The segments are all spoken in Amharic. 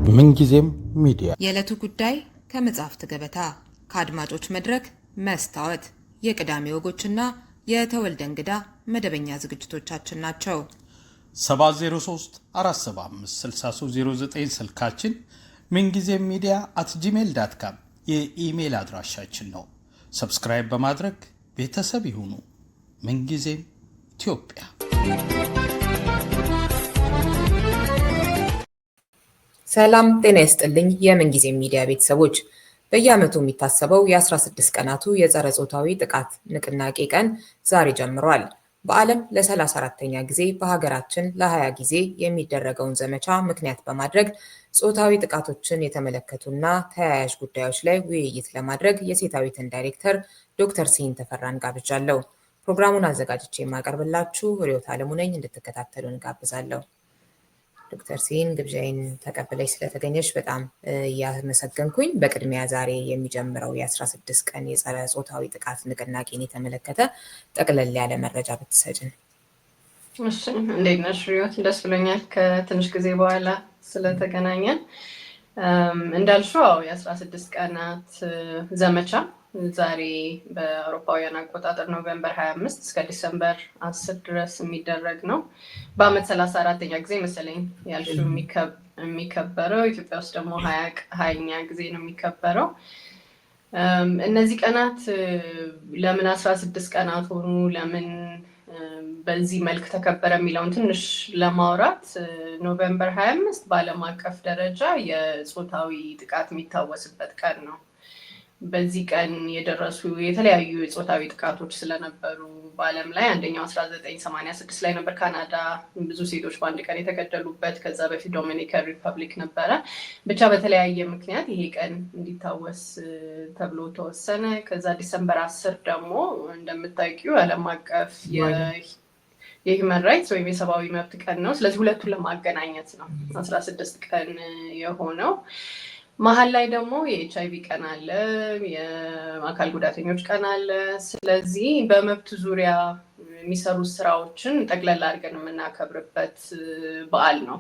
ምንጊዜም ሚዲያ የዕለቱ ጉዳይ ከመጽሐፍት ገበታ ከአድማጮች መድረክ መስታወት የቅዳሜ ወጎችና የተወልደ እንግዳ መደበኛ ዝግጅቶቻችን ናቸው። 703 475 6309 ስልካችን ምንጊዜም media@gmail.com የኢሜል አድራሻችን ነው። ሰብስክራይብ በማድረግ ቤተሰብ ይሁኑ። ምንጊዜም ኢትዮጵያ። ሰላም ጤና ይስጥልኝ። የምንጊዜም ሚዲያ ቤተሰቦች በየዓመቱ የሚታሰበው የ16 ቀናቱ የጸረ ጾታዊ ጥቃት ንቅናቄ ቀን ዛሬ ጀምሯል። በዓለም ለ34ኛ ጊዜ በሀገራችን ለ20 ጊዜ የሚደረገውን ዘመቻ ምክንያት በማድረግ ጾታዊ ጥቃቶችን የተመለከቱና ተያያዥ ጉዳዮች ላይ ውይይት ለማድረግ የሴታዊትን ዳይሬክተር ዶክተር ሲሂን ተፈራን ጋብዣለሁ። ፕሮግራሙን አዘጋጅቼ የማቀርብላችሁ ርዕዮት ዓለሙ ነኝ። እንድትከታተሉን ጋብዛለሁ። ዶክተር ሲሂን ግብዣዬን ተቀብለሽ ስለተገኘሽ በጣም እያመሰገንኩኝ፣ በቅድሚያ ዛሬ የሚጀምረው የ16 ቀን የጸረ ጾታዊ ጥቃት ንቅናቄን የተመለከተ ጠቅለል ያለ መረጃ ብትሰጭን። እሺ፣ እንዴት ነሽ ርዕዮት? ደስ ብሎኛል ከትንሽ ጊዜ በኋላ ስለተገናኘን። እንዳልሽው የ16 ቀናት ዘመቻ ዛሬ በአውሮፓውያን አቆጣጠር ኖቬምበር 25 እስከ ዲሰምበር 10 ድረስ የሚደረግ ነው። በአመት 34ኛ ጊዜ መሰለኝ ያልሽው የሚከበረው። ኢትዮጵያ ውስጥ ደግሞ 20ኛ ጊዜ ነው የሚከበረው። እነዚህ ቀናት ለምን 16 ቀናት ሆኑ፣ ለምን በዚህ መልክ ተከበረ የሚለውን ትንሽ ለማውራት ኖቬምበር 25 በዓለም አቀፍ ደረጃ የጾታዊ ጥቃት የሚታወስበት ቀን ነው። በዚህ ቀን የደረሱ የተለያዩ የጾታዊ ጥቃቶች ስለነበሩ በዓለም ላይ አንደኛው 1986 ላይ ነበር፣ ካናዳ ብዙ ሴቶች በአንድ ቀን የተገደሉበት። ከዛ በፊት ዶሚኒካን ሪፐብሊክ ነበረ። ብቻ በተለያየ ምክንያት ይሄ ቀን እንዲታወስ ተብሎ ተወሰነ። ከዛ ዲሰምበር 10 ደግሞ እንደምታውቂው ዓለም አቀፍ የሂውመን ራይትስ ወይም የሰብአዊ መብት ቀን ነው። ስለዚህ ሁለቱን ለማገናኘት ነው 16 ቀን የሆነው። መሀል ላይ ደግሞ የኤችአይቪ ቀን አለ፣ የአካል ጉዳተኞች ቀን አለ። ስለዚህ በመብት ዙሪያ የሚሰሩ ስራዎችን ጠቅለል አድርገን የምናከብርበት በዓል ነው።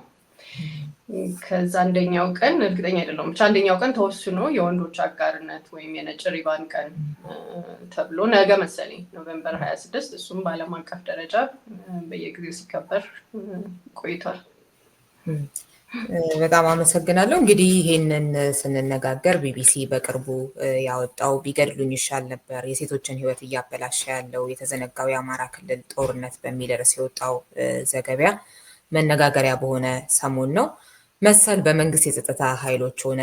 ከዛ አንደኛው ቀን እርግጠኛ አይደለሁም፣ ብቻ አንደኛው ቀን ተወስኖ የወንዶች አጋርነት ወይም የነጭ ሪባን ቀን ተብሎ ነገ መሰለኝ ኖቬምበር 26 እሱም በዓለም አቀፍ ደረጃ በየጊዜው ሲከበር ቆይቷል። በጣም አመሰግናለሁ። እንግዲህ ይህንን ስንነጋገር ቢቢሲ በቅርቡ ያወጣው ቢገድሉኝ ይሻል ነበር የሴቶችን ሕይወት እያበላሸ ያለው የተዘነጋው የአማራ ክልል ጦርነት በሚል ርዕስ የወጣው ዘገቢያ መነጋገሪያ በሆነ ሰሞን ነው። መሰል በመንግስት የጸጥታ ኃይሎች ሆነ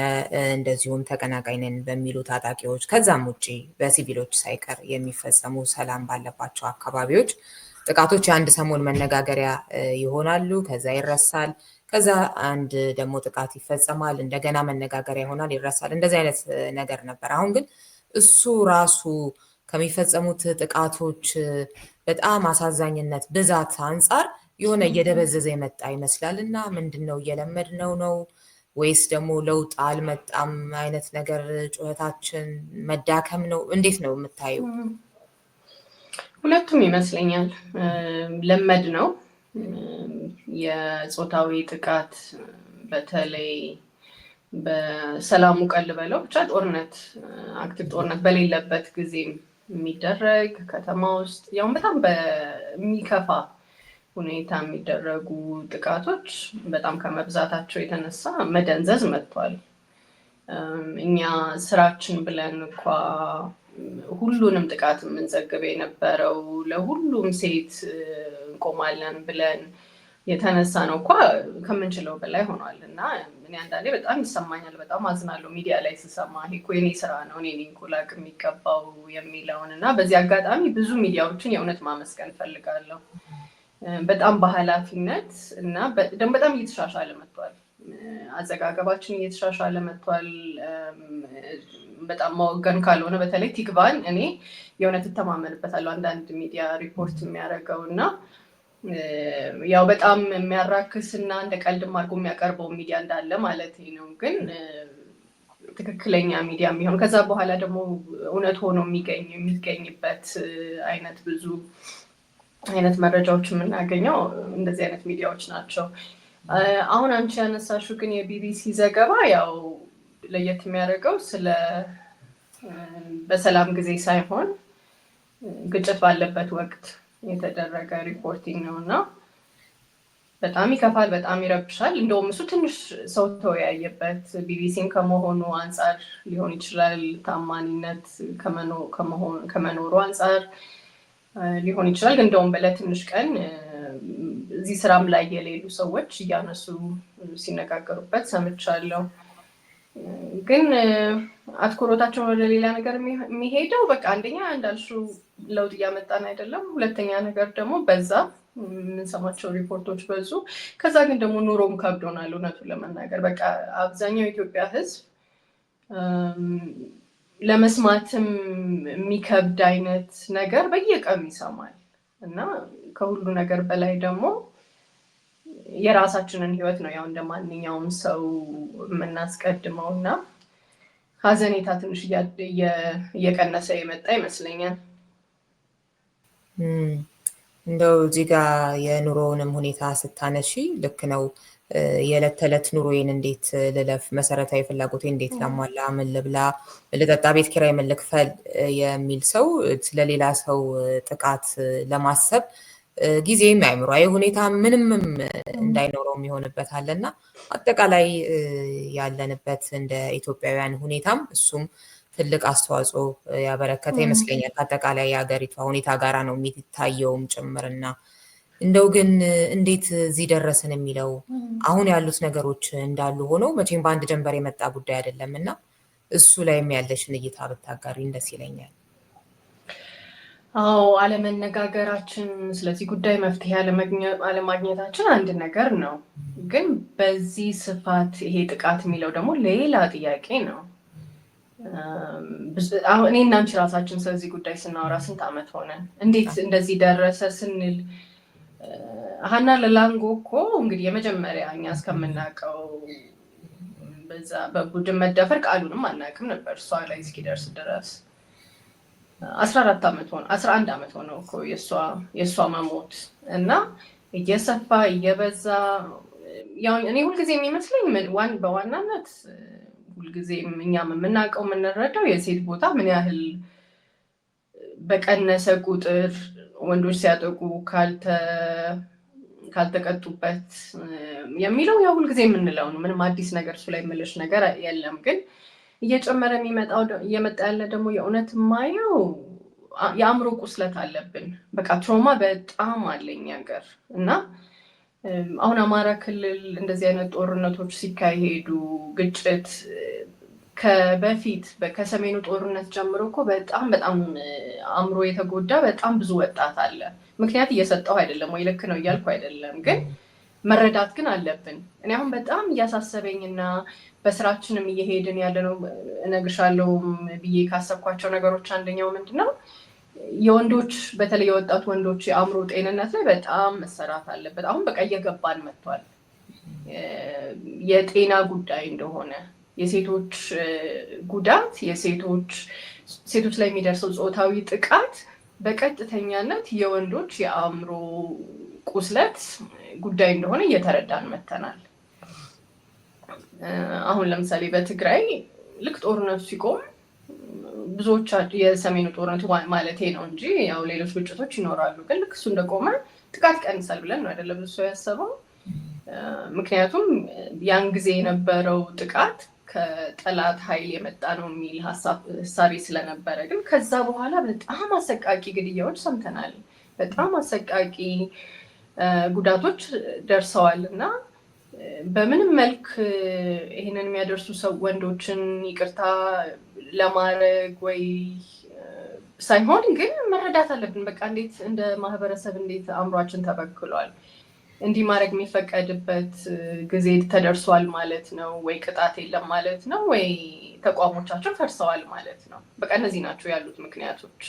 እንደዚሁም ተቀናቃኝ ነን በሚሉ ታጣቂዎች ከዛም ውጭ በሲቪሎች ሳይቀር የሚፈጸሙ ሰላም ባለባቸው አካባቢዎች ጥቃቶች የአንድ ሰሞን መነጋገሪያ ይሆናሉ። ከዛ ይረሳል። ከዛ አንድ ደግሞ ጥቃት ይፈጸማል፣ እንደገና መነጋገሪያ ይሆናል፣ ይረሳል። እንደዚህ አይነት ነገር ነበር። አሁን ግን እሱ ራሱ ከሚፈጸሙት ጥቃቶች በጣም አሳዛኝነት ብዛት አንጻር የሆነ እየደበዘዘ የመጣ ይመስላል እና ምንድነው እየለመድነው ነው ወይስ ደግሞ ለውጥ አልመጣም አይነት ነገር፣ ጩኸታችን መዳከም ነው? እንዴት ነው የምታየው? ሁለቱም ይመስለኛል። ለመድ ነው የጾታዊ ጥቃት በተለይ በሰላሙ ቀን ልበለው ብቻ ጦርነት አክቲቭ ጦርነት በሌለበት ጊዜ የሚደረግ ከተማ ውስጥ ያው በጣም በሚከፋ ሁኔታ የሚደረጉ ጥቃቶች በጣም ከመብዛታቸው የተነሳ መደንዘዝ መጥቷል። እኛ ስራችን ብለን እንኳ ሁሉንም ጥቃት የምንዘግብ የነበረው ለሁሉም ሴት እንቆማለን ብለን የተነሳ ነው እንኳ ከምንችለው በላይ ሆኗል እና እኔ አንዳንዴ በጣም ይሰማኛል፣ በጣም አዝናለሁ ሚዲያ ላይ ስሰማ ይሄ እኮ የኔ ስራ ነው እኔ ነኝ እኮ ላቅ የሚገባው የሚለውን እና በዚህ አጋጣሚ ብዙ ሚዲያዎችን የእውነት ማመስገን ፈልጋለሁ። በጣም በኃላፊነት እና ደግሞ በጣም እየተሻሻለ መጥቷል። አዘጋገባችን እየተሻሻለ መጥቷል። በጣም ማወገን ካልሆነ በተለይ ቲክቫን እኔ የእውነት እተማመንበታለሁ። አንዳንድ ሚዲያ ሪፖርት የሚያደርገው እና ያው በጣም የሚያራክስ እና እንደ ቀልድም አድርጎ የሚያቀርበው ሚዲያ እንዳለ ማለት ነው። ግን ትክክለኛ ሚዲያ የሚሆን ከዛ በኋላ ደግሞ እውነት ሆኖ የሚገኝበት አይነት ብዙ አይነት መረጃዎች የምናገኘው እንደዚህ አይነት ሚዲያዎች ናቸው። አሁን አንቺ ያነሳሽው ግን የቢቢሲ ዘገባ ያው ለየት የሚያደርገው ስለ በሰላም ጊዜ ሳይሆን ግጭት ባለበት ወቅት የተደረገ ሪፖርቲንግ ነው እና በጣም ይከፋል፣ በጣም ይረብሻል። እንደውም እሱ ትንሽ ሰው ተወያየበት ቢቢሲን ከመሆኑ አንጻር ሊሆን ይችላል፣ ታማኒነት ከመኖሩ አንጻር ሊሆን ይችላል። ግን እንደውም በለትንሽ ቀን እዚህ ስራም ላይ የሌሉ ሰዎች እያነሱ ሲነጋገሩበት ሰምቻለሁ። ግን አትኩሮታቸውን ወደ ሌላ ነገር የሚሄደው በቃ አንደኛ እንዳልሽው ለውጥ እያመጣን አይደለም፣ ሁለተኛ ነገር ደግሞ በዛ የምንሰማቸው ሪፖርቶች በዙ። ከዛ ግን ደግሞ ኑሮም ከብዶናል። እውነቱን ለመናገር በቃ አብዛኛው የኢትዮጵያ ሕዝብ ለመስማትም የሚከብድ አይነት ነገር በየቀኑ ይሰማል እና ከሁሉ ነገር በላይ ደግሞ የራሳችንን ህይወት ነው ያው እንደ ማንኛውም ሰው የምናስቀድመው እና ሀዘኔታ ትንሽ እየቀነሰ የመጣ ይመስለኛል። እንደው እዚህ ጋር የኑሮውንም ሁኔታ ስታነሺ ልክ ነው። የዕለት ተዕለት ኑሮዬን እንዴት ልለፍ፣ መሰረታዊ ፍላጎቴ እንዴት ላሟላ፣ ምን ልብላ፣ ልጠጣ፣ ቤት ኪራይ ምን ልክፈል የሚል ሰው ስለሌላ ሰው ጥቃት ለማሰብ ጊዜም አእምሯዊ ሁኔታ ምንም እንዳይኖረው የሚሆንበታል እና አጠቃላይ ያለንበት እንደ ኢትዮጵያውያን ሁኔታም እሱም ትልቅ አስተዋጽኦ ያበረከተ ይመስለኛል። ከአጠቃላይ የሀገሪቷ ሁኔታ ጋራ ነው የሚታየውም ጭምርና እንደው ግን እንዴት እዚህ ደረስን የሚለው አሁን ያሉት ነገሮች እንዳሉ ሆነው መቼም በአንድ ጀንበር የመጣ ጉዳይ አይደለም እና እሱ ላይም ያለሽን እይታ ብታጋሪኝ ደስ ይለኛል። አዎ፣ አለመነጋገራችን ስለዚህ ጉዳይ መፍትሄ አለማግኘታችን አንድ ነገር ነው። ግን በዚህ ስፋት ይሄ ጥቃት የሚለው ደግሞ ሌላ ጥያቄ ነው። አሁን እኔ እና አንቺ ራሳችን ስለዚህ ጉዳይ ስናወራ ስንት ዓመት ሆነን? እንዴት እንደዚህ ደረሰ ስንል ሀና ለላንጎ እኮ እንግዲህ የመጀመሪያ እኛ እስከምናውቀው በዛ በቡድን መደፈር ቃሉንም አናውቅም ነበር እሷ ላይ እስኪደርስ ድረስ 14 ዓመት ሆነ 11 ዓመት ሆነው እኮ የእሷ መሞት እና እየሰፋ እየበዛ ያው እኔ ሁልጊዜ የሚመስለኝ በዋናነት ሁልጊዜ እኛም የምናውቀው የምንረዳው የሴት ቦታ ምን ያህል በቀነሰ ቁጥር ወንዶች ሲያጠቁ ካልተቀጡበት የሚለው ያው ሁልጊዜ የምንለው ነው። ምንም አዲስ ነገር እሱ ላይ የምልሽ ነገር የለም። ግን እየጨመረ እየመጣ ያለ ደግሞ የእውነት ማየው የአእምሮ ቁስለት አለብን። በቃ ትሮማ በጣም አለኝ ሀገር እና አሁን አማራ ክልል እንደዚህ አይነት ጦርነቶች ሲካሄዱ ግጭት ከበፊት ከሰሜኑ ጦርነት ጀምሮ እኮ በጣም አእምሮ የተጎዳ በጣም ብዙ ወጣት አለ። ምክንያት እየሰጠው አይደለም ወይ ልክ ነው እያልኩ አይደለም፣ ግን መረዳት ግን አለብን። እኔ አሁን በጣም እያሳሰበኝና በስራችንም እየሄድን ያለነው እነግርሻለሁም ብዬ ካሰብኳቸው ነገሮች አንደኛው ምንድነው የወንዶች በተለይ የወጣት ወንዶች የአእምሮ ጤንነት ላይ በጣም መሰራት አለበት። አሁን በቃ እየገባን መጥቷል የጤና ጉዳይ እንደሆነ የሴቶች ጉዳት ሴቶች ላይ የሚደርሰው ጾታዊ ጥቃት በቀጥተኛነት የወንዶች የአእምሮ ቁስለት ጉዳይ እንደሆነ እየተረዳን መተናል። አሁን ለምሳሌ በትግራይ ልክ ጦርነቱ ሲቆም ብዙዎቻቸው የሰሜኑ ጦርነቱ ማለቴ ነው እንጂ ያው ሌሎች ግጭቶች ይኖራሉ። ግን ልክ እሱ እንደቆመ ጥቃት ቀንሳል ብለን ነው አይደለም ብዙ ሰው ያሰበው። ምክንያቱም ያን ጊዜ የነበረው ጥቃት ከጠላት ኃይል የመጣ ነው የሚል ሀሳቤ ስለነበረ፣ ግን ከዛ በኋላ በጣም አሰቃቂ ግድያዎች ሰምተናል። በጣም አሰቃቂ ጉዳቶች ደርሰዋል እና በምንም መልክ ይህንን የሚያደርሱ ወንዶችን ይቅርታ ለማድረግ ወይ ሳይሆን ግን መረዳት አለብን። በቃ እንዴት እንደ ማህበረሰብ እንዴት አእምሯችን ተበክሏል፣ እንዲህ ማድረግ የሚፈቀድበት ጊዜ ተደርሷል ማለት ነው ወይ ቅጣት የለም ማለት ነው ወይ ተቋሞቻቸው ፈርሰዋል ማለት ነው። በቃ እነዚህ ናቸው ያሉት ምክንያቶች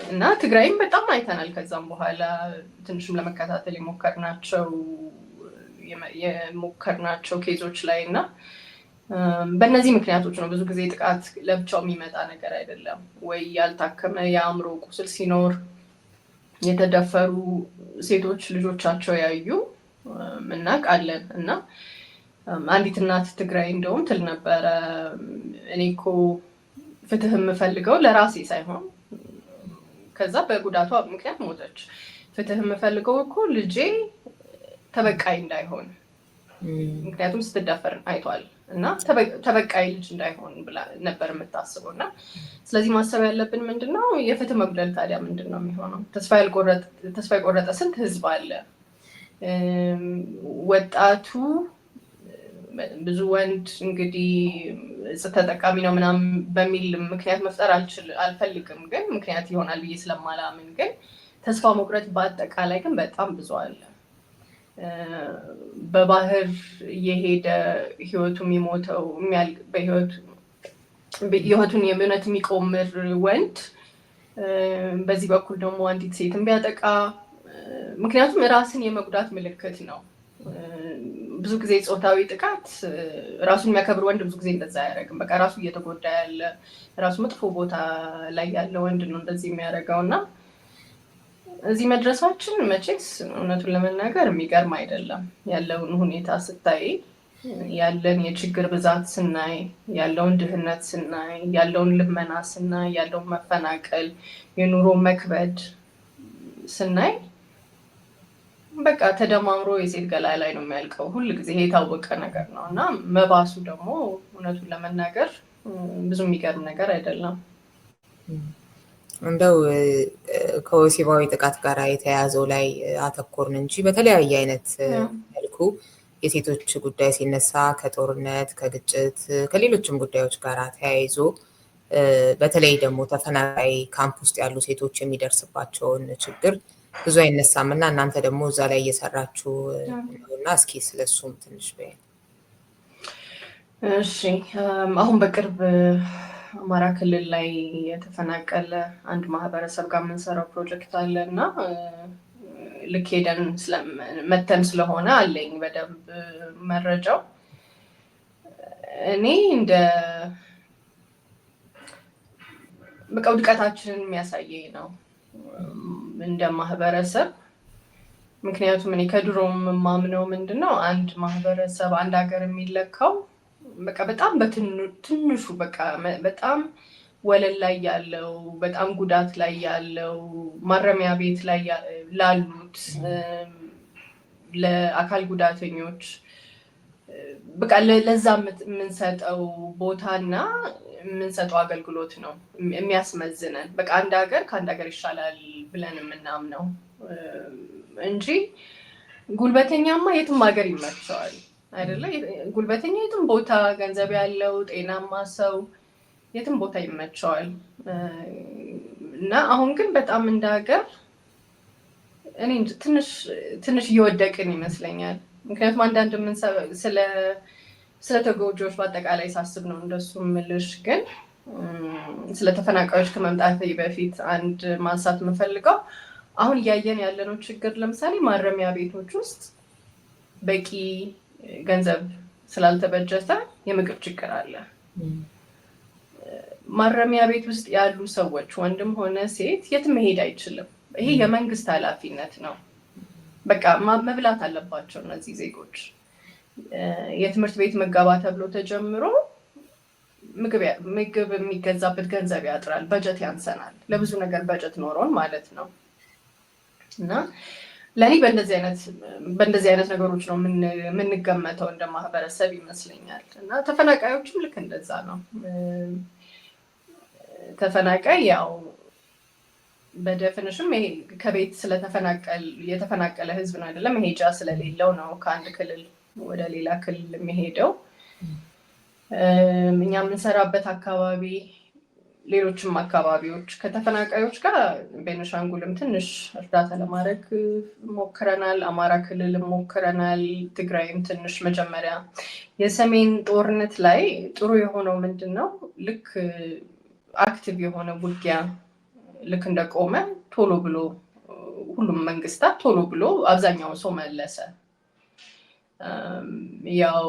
እና ትግራይም በጣም አይተናል። ከዛም በኋላ ትንሽም ለመከታተል የሞከርናቸው ኬዞች ላይ እና በእነዚህ ምክንያቶች ነው። ብዙ ጊዜ ጥቃት ለብቻው የሚመጣ ነገር አይደለም። ወይ ያልታከመ የአእምሮ ቁስል ሲኖር፣ የተደፈሩ ሴቶች ልጆቻቸው ያዩ እናውቃለን። እና አንዲት እናት ትግራይ እንደውም ትል ነበረ እኔ እኮ ፍትህ የምፈልገው ለራሴ ሳይሆን ከዛ በጉዳቷ ምክንያት ሞተች። ፍትህ የምፈልገው እኮ ልጄ ተበቃይ እንዳይሆን ምክንያቱም ስትደፈር አይቷል እና ተበቃይ ልጅ እንዳይሆን ብላ ነበር የምታስበው። እና ስለዚህ ማሰብ ያለብን ምንድነው የፍትህ መጉደል ታዲያ ምንድነው የሚሆነው? ተስፋ የቆረጠ ስንት ህዝብ አለ። ወጣቱ ብዙ ወንድ እንግዲህ ተጠቃሚ ነው ምናምን በሚል ምክንያት መፍጠር አልፈልግም፣ ግን ምክንያት ይሆናል ብዬ ስለማላምን፣ ግን ተስፋ መቁረጥ በአጠቃላይ ግን በጣም ብዙ አለ። በባህር እየሄደ ህይወቱ የሚሞተው ህይወቱን የእውነት የሚቆምር ወንድ በዚህ በኩል ደግሞ አንዲት ሴትን ቢያጠቃ፣ ምክንያቱም ራስን የመጉዳት ምልክት ነው። ብዙ ጊዜ ጾታዊ ጥቃት ራሱን የሚያከብር ወንድ ብዙ ጊዜ እንደዛ አያደርግም። በቃ ራሱ እየተጎዳ ያለ ራሱ መጥፎ ቦታ ላይ ያለ ወንድ ነው እንደዚህ የሚያደርገው። እና እዚህ መድረሳችን መቼስ እውነቱን ለመናገር የሚገርም አይደለም። ያለውን ሁኔታ ስታይ፣ ያለን የችግር ብዛት ስናይ፣ ያለውን ድህነት ስናይ፣ ያለውን ልመና ስናይ፣ ያለውን መፈናቀል፣ የኑሮ መክበድ ስናይ በቃ ተደማምሮ የሴት ገላ ላይ ነው የሚያልቀው። ሁል ጊዜ ይሄ የታወቀ ነገር ነው። እና መባሱ ደግሞ እውነቱን ለመናገር ብዙ የሚገርም ነገር አይደለም። እንደው ከወሲባዊ ጥቃት ጋር የተያያዘው ላይ አተኮርን እንጂ በተለያየ አይነት መልኩ የሴቶች ጉዳይ ሲነሳ ከጦርነት፣ ከግጭት፣ ከሌሎችም ጉዳዮች ጋር ተያይዞ በተለይ ደግሞ ተፈናቃይ ካምፕ ውስጥ ያሉ ሴቶች የሚደርስባቸውን ችግር ብዙ አይነሳም እና እናንተ ደግሞ እዛ ላይ እየሰራችሁ እና እስኪ ስለሱም ትንሽ በይ። እሺ፣ አሁን በቅርብ አማራ ክልል ላይ የተፈናቀለ አንድ ማህበረሰብ ጋር የምንሰራው ፕሮጀክት አለ እና ልክ ሄደን መተን ስለሆነ አለኝ በደንብ መረጃው። እኔ እንደ በቃ ውድቀታችንን የሚያሳየኝ ነው እንደ ማህበረሰብ። ምክንያቱም እኔ ከድሮም የማምነው ምንድነው አንድ ማህበረሰብ አንድ ሀገር የሚለካው በቃ በጣም በትንሹ በቃ በጣም ወለል ላይ ያለው በጣም ጉዳት ላይ ያለው ማረሚያ ቤት ላይ ላሉት ለአካል ጉዳተኞች በቃ ለዛ የምንሰጠው ቦታና የምንሰጠው አገልግሎት ነው የሚያስመዝነን። በቃ አንድ ሀገር ከአንድ ሀገር ይሻላል ብለን የምናምነው እንጂ ጉልበተኛማ የትም ሀገር ይመቸዋል አይደለ? ጉልበተኛ የትም ቦታ፣ ገንዘብ ያለው ጤናማ ሰው የትም ቦታ ይመቸዋል። እና አሁን ግን በጣም እንደ ሀገር እኔ ትንሽ እየወደቅን ይመስለኛል። ምክንያቱም አንዳንድ ስለ ተጎጂዎች በአጠቃላይ ሳስብ ነው እንደሱ ምልሽ። ግን ስለ ተፈናቃዮች ከመምጣት በፊት አንድ ማንሳት የምፈልገው አሁን እያየን ያለነው ችግር ለምሳሌ ማረሚያ ቤቶች ውስጥ በቂ ገንዘብ ስላልተበጀተ የምግብ ችግር አለ። ማረሚያ ቤት ውስጥ ያሉ ሰዎች ወንድም ሆነ ሴት የትም መሄድ አይችልም። ይሄ የመንግስት ኃላፊነት ነው። በቃ መብላት አለባቸው እነዚህ ዜጎች። የትምህርት ቤት ምገባ ተብሎ ተጀምሮ ምግብ የሚገዛበት ገንዘብ ያጥራል፣ በጀት ያንሰናል። ለብዙ ነገር በጀት ኖሮን ማለት ነው። እና ለእኔ በእንደዚህ አይነት ነገሮች ነው የምንገመተው እንደ ማህበረሰብ ይመስለኛል። እና ተፈናቃዮችም ልክ እንደዛ ነው። ተፈናቃይ ያው በደፊኒሽን ከቤት የተፈናቀለ ህዝብ ነው አይደለም፣ መሄጃ ስለሌለው ነው ከአንድ ክልል ወደ ሌላ ክልል የሚሄደው። እኛ የምንሰራበት አካባቢ፣ ሌሎችም አካባቢዎች ከተፈናቃዮች ጋር ቤኒሻንጉልም ትንሽ እርዳታ ለማድረግ ሞክረናል፣ አማራ ክልልም ሞክረናል፣ ትግራይም ትንሽ። መጀመሪያ የሰሜን ጦርነት ላይ ጥሩ የሆነው ምንድን ነው ልክ አክቲቭ የሆነ ውጊያ ልክ እንደቆመ ቶሎ ብሎ ሁሉም መንግስታት ቶሎ ብሎ አብዛኛው ሰው መለሰ። ያው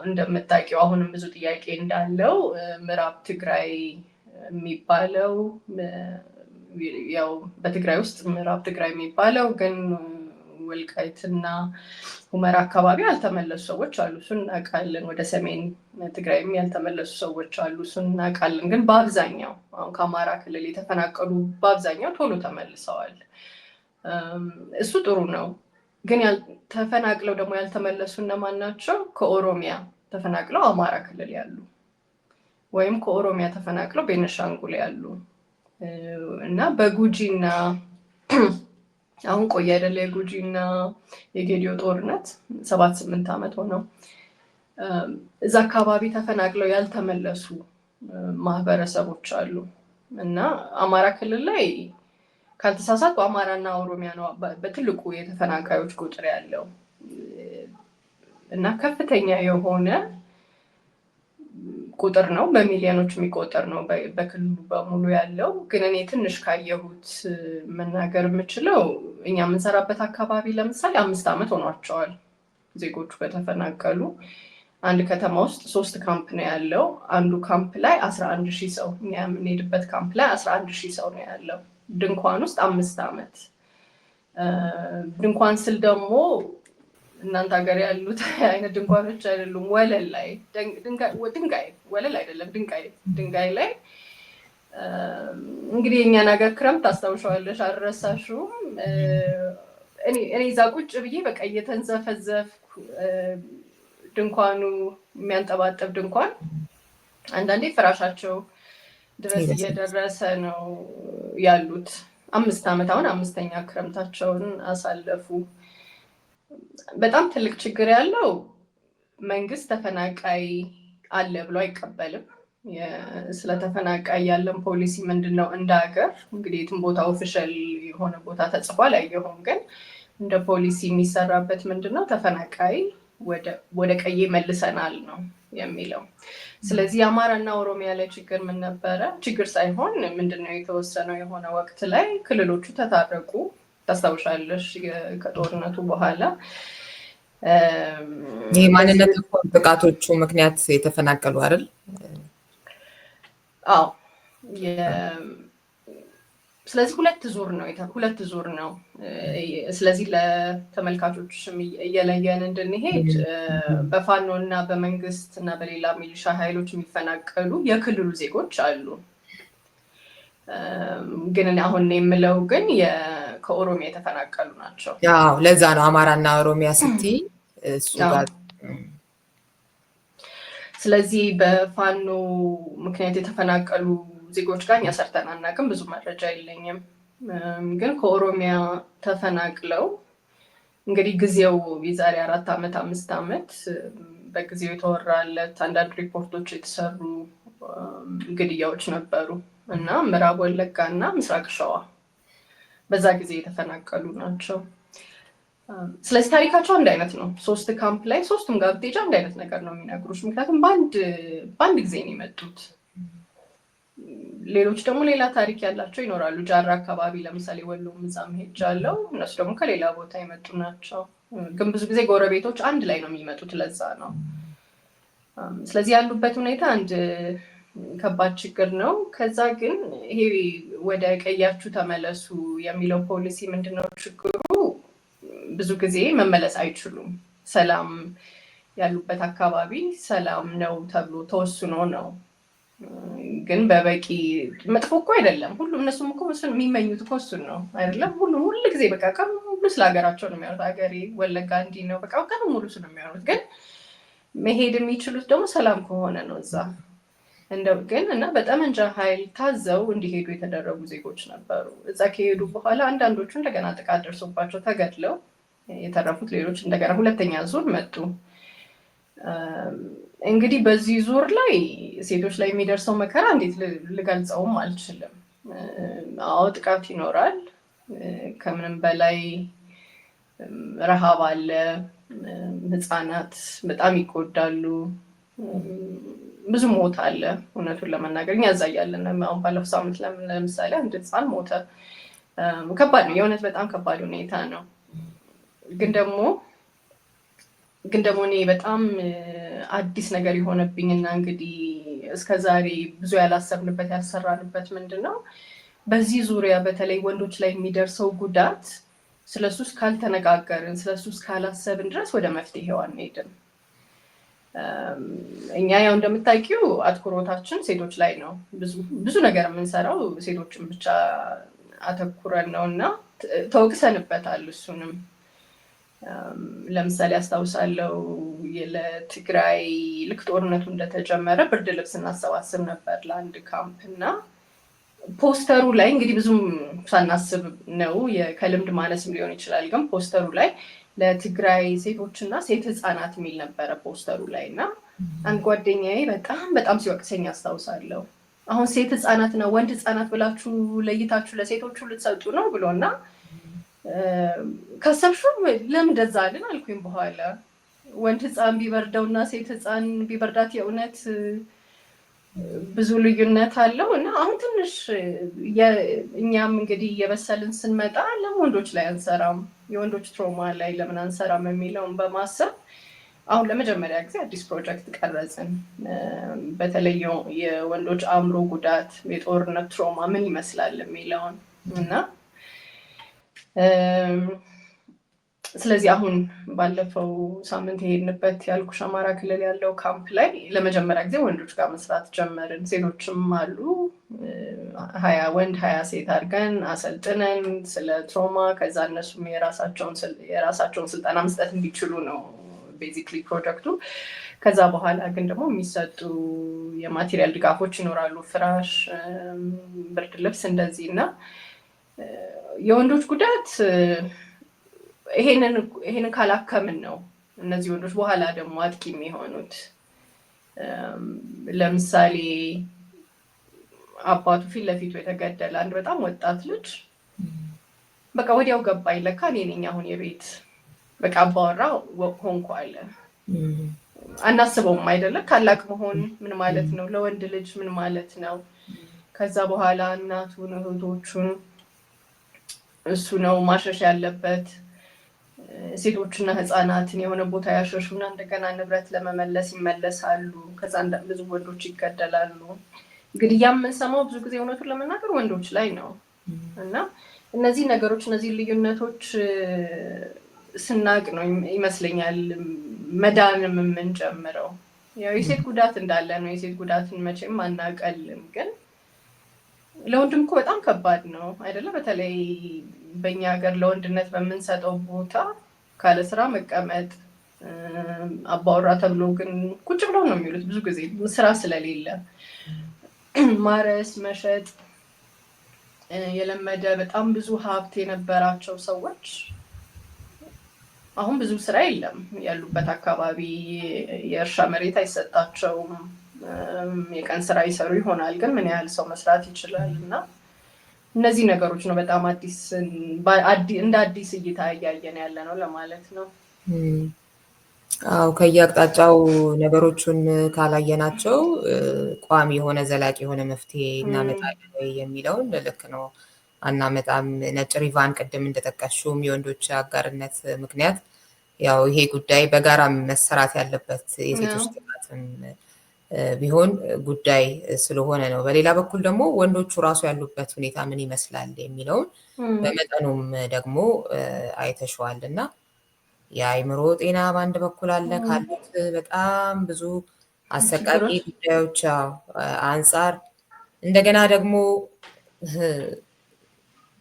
እንደምታውቂው አሁንም ብዙ ጥያቄ እንዳለው ምዕራብ ትግራይ የሚባለው ያው በትግራይ ውስጥ ምዕራብ ትግራይ የሚባለው ግን ወልቃይትና ሁመራ አካባቢ ያልተመለሱ ሰዎች አሉ። እሱን እናውቃለን። ወደ ሰሜን ትግራይም ያልተመለሱ ሰዎች አሉ። እሱን እናውቃለን። ግን በአብዛኛው አሁን ከአማራ ክልል የተፈናቀሉ በአብዛኛው ቶሎ ተመልሰዋል። እሱ ጥሩ ነው። ግን ተፈናቅለው ደግሞ ያልተመለሱ እነማን ናቸው? ከኦሮሚያ ተፈናቅለው አማራ ክልል ያሉ ወይም ከኦሮሚያ ተፈናቅለው ቤኒሻንጉል ያሉ እና በጉጂና አሁን ቆየ አይደለ የጉጂና የጌዲዮ ጦርነት 7-8 ዓመት ሆነው እዛ አካባቢ ተፈናቅለው ያልተመለሱ ማህበረሰቦች አሉ እና አማራ ክልል ላይ ካልተሳሳትኩ አማራና ኦሮሚያ ነው በትልቁ የተፈናቃዮች ቁጥር ያለው እና ከፍተኛ የሆነ ቁጥር ነው። በሚሊዮኖች የሚቆጠር ነው በክልሉ በሙሉ ያለው። ግን እኔ ትንሽ ካየሁት መናገር የምችለው እኛ የምንሰራበት አካባቢ ለምሳሌ 5 ዓመት ሆኗቸዋል ዜጎቹ ከተፈናቀሉ። አንድ ከተማ ውስጥ 3 ካምፕ ነው ያለው። አንዱ ካምፕ ላይ 11,000 ሰው፣ እኛ የምንሄድበት ካምፕ ላይ 11,000 ሰው ነው ያለው። ድንኳን ውስጥ 5 ዓመት። ድንኳን ስል ደግሞ እናንተ ሀገር ያሉት አይነት ድንኳኖች አይደሉም። ወለል ላይ ድንጋይ፣ ወለል አይደለም ድንጋይ ላይ እንግዲህ የእኛን ሀገር ክረምት ታስታውሻለሽ፣ አልረሳሽውም? እኔ እዛ ቁጭ ብዬ በቃ እየተንዘፈዘፍኩ ድንኳኑ የሚያንጠባጠብ ድንኳን አንዳንዴ ፍራሻቸው ድረስ እየደረሰ ነው ያሉት። 5 ዓመት አሁን 5ኛ ክረምታቸውን አሳለፉ። በጣም ትልቅ ችግር ያለው መንግስት ተፈናቃይ አለ ብሎ አይቀበልም። ስለተፈናቃይ ያለን ፖሊሲ ምንድን ነው? እንደ ሀገር እንግዲህ የትም ቦታ ኦፊሻል የሆነ ቦታ ተጽፏል አየሁም፣ ግን እንደ ፖሊሲ የሚሰራበት ምንድን ነው? ተፈናቃይ ወደ ቀዬ መልሰናል ነው የሚለው። ስለዚህ የአማራና ኦሮሚያ ላይ ችግር ምን ነበረ? ችግር ሳይሆን ምንድነው የተወሰነው የሆነ ወቅት ላይ ክልሎቹ ተታረቁ። ታስታውሻለሽ? ከጦርነቱ በኋላ ይህ ማንነት ጥቃቶቹ ምክንያት የተፈናቀሉ አይደል? አዎ። ስለዚህ ሁለት ዙር ነው። ስለዚህ ለተመልካቾች እየለየን እንድንሄድ በፋኖ እና በመንግስት እና በሌላ ሚሊሻ ኃይሎች የሚፈናቀሉ የክልሉ ዜጎች አሉ። ግን አሁን የምለው ግን ከኦሮሚያ የተፈናቀሉ ናቸው። ያው ለዛ ነው አማራና ኦሮሚያ ስትይ እሱ ጋር። ስለዚህ በፋኖ ምክንያት የተፈናቀሉ ዜጎች ጋር እኛ ሰርተን አናውቅም፣ ብዙ መረጃ የለኝም። ግን ከኦሮሚያ ተፈናቅለው እንግዲህ ጊዜው የዛሬ 4 ዓመት 5 ዓመት በጊዜው የተወራለት አንዳንድ ሪፖርቶች የተሰሩ ግድያዎች ነበሩ እና ምዕራብ ወለጋ እና ምስራቅ ሸዋ በዛ ጊዜ የተፈናቀሉ ናቸው። ስለዚህ ታሪካቸው አንድ አይነት ነው። 3 ካምፕ ላይ 3ቱም ጋር ብትሄጂ አንድ አይነት ነገር ነው የሚነግሩሽ። ምክንያቱም በአንድ ጊዜ ነው የመጡት። ሌሎች ደግሞ ሌላ ታሪክ ያላቸው ይኖራሉ። ጃራ አካባቢ ለምሳሌ ወሎም እዛም ሄጃለሁ። እነሱ ደግሞ ከሌላ ቦታ የመጡ ናቸው። ግን ብዙ ጊዜ ጎረቤቶች አንድ ላይ ነው የሚመጡት። ለዛ ነው። ስለዚህ ያሉበት ሁኔታ አንድ ከባድ ችግር ነው። ከዛ ግን ይሄ ወደ ቀያችሁ ተመለሱ የሚለው ፖሊሲ ምንድነው ችግሩ? ብዙ ጊዜ መመለስ አይችሉም። ሰላም ያሉበት አካባቢ ሰላም ነው ተብሎ ተወስኖ ነው። ግን በበቂ መጥፎ እኮ አይደለም። ሁሉም እነሱም እኮ የሚመኙት እኮ እሱን ነው አይደለም? ሁሉም ሁሉ ጊዜ በቃ ቀኑ ሙሉ ስለ ሀገራቸው ነው የሚያወሩት። ሀገሬ ወለጋ እንዲህ ነው በቃ ቀኑ ሙሉ እሱ ነው የሚያወሩት። ግን መሄድ የሚችሉት ደግሞ ሰላም ከሆነ ነው እዛ ግን እና በጠመንጃ ኃይል ታዘው እንዲሄዱ የተደረጉ ዜጎች ነበሩ። እዛ ከሄዱ በኋላ አንዳንዶቹ እንደገና ጥቃት ደርሶባቸው ተገድለው የተረፉት ሌሎች እንደገና 2ኛ ዙር መጡ። እንግዲህ በዚህ ዙር ላይ ሴቶች ላይ የሚደርሰው መከራ እንዴት ልገልጸውም አልችልም። አዎ ጥቃት ይኖራል። ከምንም በላይ ረሃብ አለ። ህፃናት በጣም ይጎዳሉ። ብዙ ሞት አለ። እውነቱን ለመናገር እኛ እዛ እያለን አሁን ባለፈው ሳምንት ለምሳሌ አንድ ህፃን ሞተ። ከባድ ነው የእውነት በጣም ከባድ ሁኔታ ነው። ግን ደግሞ እኔ በጣም አዲስ ነገር የሆነብኝና እንግዲህ እስከዛሬ ብዙ ያላሰብንበት ያልሰራንበት ምንድን ነው በዚህ ዙሪያ በተለይ ወንዶች ላይ የሚደርሰው ጉዳት ስለሱስ ካልተነጋገርን ስለሱስ ካላሰብን ድረስ ወደ መፍትሄው አንሄድም። እኛ ያው እንደምታውቂው አትኩሮታችን ሴቶች ላይ ነው። ብዙ ነገር የምንሰራው ሴቶችን ብቻ አተኩረን ነው እና ተወቅሰንበታል። እሱንም ለምሳሌ አስታውሳለሁ ለትግራይ ልክ ጦርነቱ እንደተጀመረ ብርድ ልብስ እናሰባስብ ነበር ለአንድ ካምፕ እና ፖስተሩ ላይ እንግዲህ ብዙም ሳናስብ ነው ከልምድ ማነስም ሊሆን ይችላል፣ ግን ፖስተሩ ላይ ለትግራይ ሴቶችና ሴት ህፃናት የሚል ነበረ ፖስተሩ ላይ እና አንድ ጓደኛዬ በጣም ሲወቅሰኝ አስታውሳለሁ። አሁን ሴት ህፃናት ነው ወንድ ህፃናት ብላችሁ ለይታችሁ ለሴቶቹ ልትሰጡ ነው ብሎና ካሰብሽው ለምን እንደዛ አልን አልኩኝ። በኋላ ወንድ ህፃን ቢበርደውና ሴት ህፃን ቢበርዳት የእውነት ብዙ ልዩነት አለው እና አሁን ትንሽ እኛም እንግዲህ እየበሰልን ስንመጣ ለምን ወንዶች ላይ አንሰራም፣ የወንዶች ትሮማ ላይ ለምን አንሰራም የሚለውን በማሰብ አሁን ለመጀመሪያ ጊዜ አዲስ ፕሮጀክት ቀረጽን። በተለይ የወንዶች አእምሮ ጉዳት፣ የጦርነት ትሮማ ምን ይመስላል የሚለውን እና ስለዚህ አሁን ባለፈው ሳምንት የሄድንበት ያልኩሽ አማራ ክልል ያለው ካምፕ ላይ ለመጀመሪያ ጊዜ ወንዶች ጋር መስራት ጀመርን። ሴቶችም አሉ 20 ወንድ 20 ሴት አድርገን አሰልጥነን ስለ ትሮማ ከዛ እነሱም የራሳቸውን ስልጠና መስጠት እንዲችሉ ነው ቤዚክሊ ፕሮጀክቱ። ከዛ በኋላ ግን ደግሞ የሚሰጡ የማቴሪያል ድጋፎች ይኖራሉ፣ ፍራሽ፣ ብርድ ልብስ እንደዚህ እና የወንዶች ጉዳት ይሄንን ካላከምን ነው እነዚህ ወንዶች በኋላ ደግሞ አጥቂ የሚሆኑት። ለምሳሌ አባቱ ፊት ለፊቱ የተገደለ አንድ በጣም ወጣት ልጅ በቃ ወዲያው ገባኝ፣ ለካ እኔ ነኝ አሁን የቤት በቃ አባወራ ሆንኩ አለ። አናስበውም አይደለም ታላቅ መሆን ምን ማለት ነው፣ ለወንድ ልጅ ምን ማለት ነው። ከዛ በኋላ እናቱን እህቶቹን እሱ ነው ማሸሽ ያለበት። ሴቶችና ህፃናትን የሆነ ቦታ ያሸሹና እንደገና ንብረት ለመመለስ ይመለሳሉ። ከዛ ብዙ ወንዶች ይገደላሉ። እንግዲህ የምንሰማው ብዙ ጊዜ እውነቱን ለመናገር ወንዶች ላይ ነው እና እነዚህ ነገሮች እነዚህ ልዩነቶች ስናቅ ነው ይመስለኛል መዳንም የምንጀምረው። ያው የሴት ጉዳት እንዳለ ነው፣ የሴት ጉዳትን መቼም አናቀልም፣ ግን ለወንድም እኮ በጣም ከባድ ነው አይደለም? በተለይ በእኛ ሀገር ለወንድነት በምንሰጠው ቦታ ካለ ስራ መቀመጥ፣ አባወራ ተብሎ ግን ቁጭ ብለው ነው የሚሉት ብዙ ጊዜ ስራ ስለሌለ። ማረስ መሸጥ የለመደ በጣም ብዙ ሀብት የነበራቸው ሰዎች አሁን ብዙ ስራ የለም ያሉበት አካባቢ፣ የእርሻ መሬት አይሰጣቸውም። የቀን ስራ ይሰሩ ይሆናል፣ ግን ምን ያህል ሰው መስራት ይችላል? እና እነዚህ ነገሮች ነው በጣም እንደ አዲስ እይታ እያየን ያለ ነው ለማለት ነው። አዎ ከየአቅጣጫው ነገሮቹን ካላየናቸው ቋሚ የሆነ ዘላቂ የሆነ መፍትሄ እናመጣለን ወይ የሚለውን ልክ ነው አናመጣም። ነጭ ሪቫን ቅድም እንደጠቀሽውም የወንዶች አጋርነት ምክንያት ያው ይሄ ጉዳይ በጋራ መሰራት ያለበት የሴቶች ጥቃትም ቢሆን ጉዳይ ስለሆነ ነው። በሌላ በኩል ደግሞ ወንዶቹ ራሱ ያሉበት ሁኔታ ምን ይመስላል የሚለውን በመጠኑም ደግሞ አይተሸዋል እና የአእምሮ ጤና በአንድ በኩል አለ ካሉት በጣም ብዙ አሰቃቂ ጉዳዮች አንጻር እንደገና ደግሞ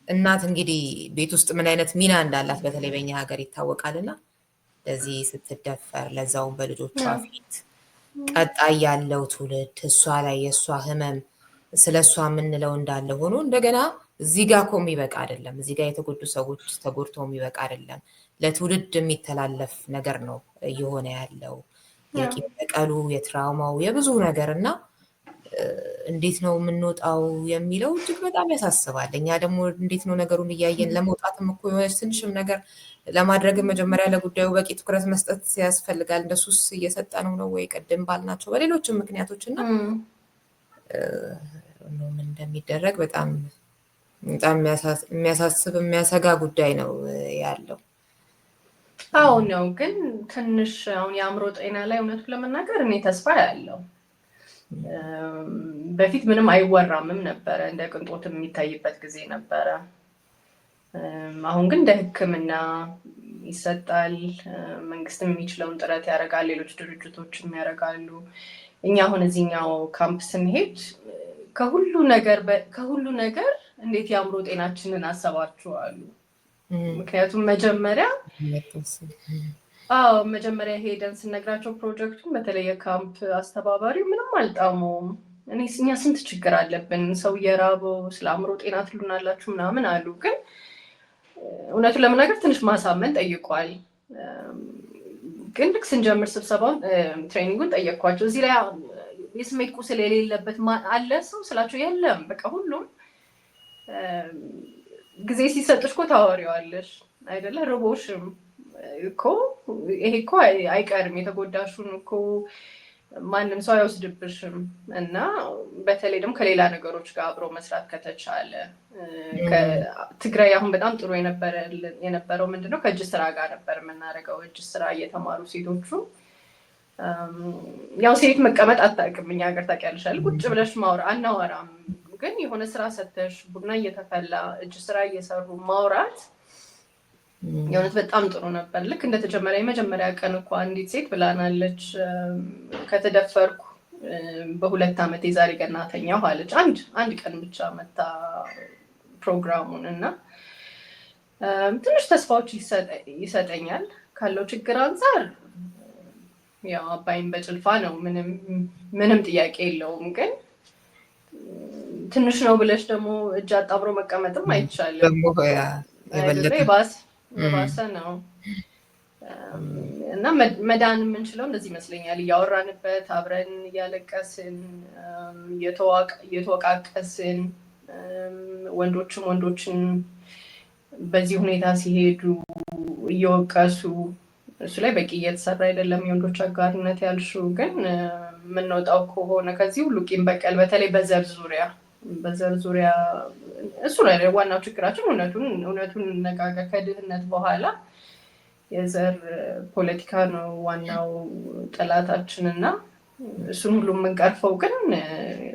እናት እንግዲህ ቤት ውስጥ ምን አይነት ሚና እንዳላት በተለይ በእኛ ሀገር ይታወቃልና ለዚህ ስትደፈር ለዛውም በልጆቿ ፊት ቀጣይ ያለው ትውልድ እሷ ላይ የእሷ ህመም ስለ እሷ የምንለው እንዳለ ሆኖ እንደገና እዚህ ጋር እኮ የሚበቃ አይደለም። እዚህ ጋር የተጎዱ ሰዎች ተጎድተው የሚበቃ አይደለም። ለትውልድ የሚተላለፍ ነገር ነው እየሆነ ያለው የቂም በቀሉ፣ የትራውማው፣ የብዙ ነገር እና እንዴት ነው የምንወጣው የሚለው እጅግ በጣም ያሳስባል። እኛ ደግሞ እንዴት ነው ነገሩን እያየን ለመውጣትም እኮ የሆነች ትንሽም ነገር ለማድረግ መጀመሪያ ለጉዳዩ በቂ ትኩረት መስጠት ያስፈልጋል። እንደሱስ እየሰጠነው ነው ወይ? ቅድም ባልናቸው በሌሎችም ምክንያቶች እና ምን እንደሚደረግ በጣም የሚያሳስብ የሚያሰጋ ጉዳይ ነው ያለው። አዎ ነው። ግን ትንሽ አሁን የአእምሮ ጤና ላይ እውነቱ ለመናገር እኔ ተስፋ ያለው በፊት ምንም አይወራምም ነበረ፣ እንደ ቅንጦት የሚታይበት ጊዜ ነበረ። አሁን ግን እንደ ሕክምና ይሰጣል። መንግስትም የሚችለውን ጥረት ያደርጋል፣ ሌሎች ድርጅቶችም ያደርጋሉ። እኛ አሁን እዚህኛው ካምፕ ስንሄድ ከሁሉ ነገር እንዴት የአእምሮ ጤናችንን አሰባችኋሉ? ምክንያቱም መጀመሪያ ሄደን ስነግራቸው ፕሮጀክቱን በተለይ የካምፕ አስተባባሪው ምንም አልጣመውም። እኛ ስንት ችግር አለብን፣ ሰው እየራበው ስለ አእምሮ ጤና ትሉናላችሁ ምናምን አሉ። ግን እውነቱን ለመናገር ትንሽ ማሳመን ጠይቋል። ግን ልክ ስንጀምር ስብሰባውን ትሬኒንጉን ጠየቅኳቸው። እዚህ ላይ የስሜት ቁስል የሌለበት አለ ሰው ስላቸው፣ የለም በቃ ሁሉም ጊዜ ሲሰጥሽ እኮ ታወሪዋለሽ አይደለ? ርቦሽም እኮ ይሄ እኮ አይቀርም፣ የተጎዳሹን እኮ ማንም ሰው አይወስድብሽም። እና በተለይ ደግሞ ከሌላ ነገሮች ጋር አብሮ መስራት ከተቻለ ትግራይ አሁን በጣም ጥሩ የነበረው ምንድነው ከእጅ ስራ ጋር ነበር የምናደርገው። እጅ ስራ እየተማሩ ሴቶቹ ያው ሴት መቀመጥ አታውቅም እኛ ሀገር ታውቂያለሽ፣ ቁጭ ብለሽ አናወራም። ግን የሆነ ስራ ሰተሽ ቡና እየተፈላ እጅ ስራ እየሰሩ ማውራት የእውነት በጣም ጥሩ ነበር። ልክ እንደተጀመረ የመጀመሪያ ቀን እኮ አንዲት ሴት ብላናለች፣ ከተደፈርኩ በ2 ዓመት የዛሬ ቀን ተኛሁ አለች። አንድ ቀን ብቻ መታ ፕሮግራሙን እና ትንሽ ተስፋዎች ይሰጠኛል ካለው ችግር አንጻር። ያው አባይን በጭልፋ ነው፣ ምንም ጥያቄ የለውም። ግን ትንሽ ነው ብለሽ ደግሞ እጅ አጣምሮ መቀመጥም አይቻልም። የባሰ ነው እና መዳን የምንችለው እንደዚህ ይመስለኛል። እያወራንበት፣ አብረን እያለቀስን፣ እየተወቃቀስን፣ ወንዶችን በዚህ ሁኔታ ሲሄዱ እየወቀሱ እሱ ላይ በቂ እየተሰራ አይደለም። የወንዶች አጋርነት ያልሽው ግን የምንወጣው ከሆነ ከዚህ ሁሉ ቂም በቀል በተለይ በዘር ዙሪያ እሱ ላይ ዋናው ችግራችን እውነቱን እንነጋገር። ከድህነት በኋላ የዘር ፖለቲካ ነው ዋናው ጠላታችን እና እሱን ሁሉ የምንቀርፈው ግን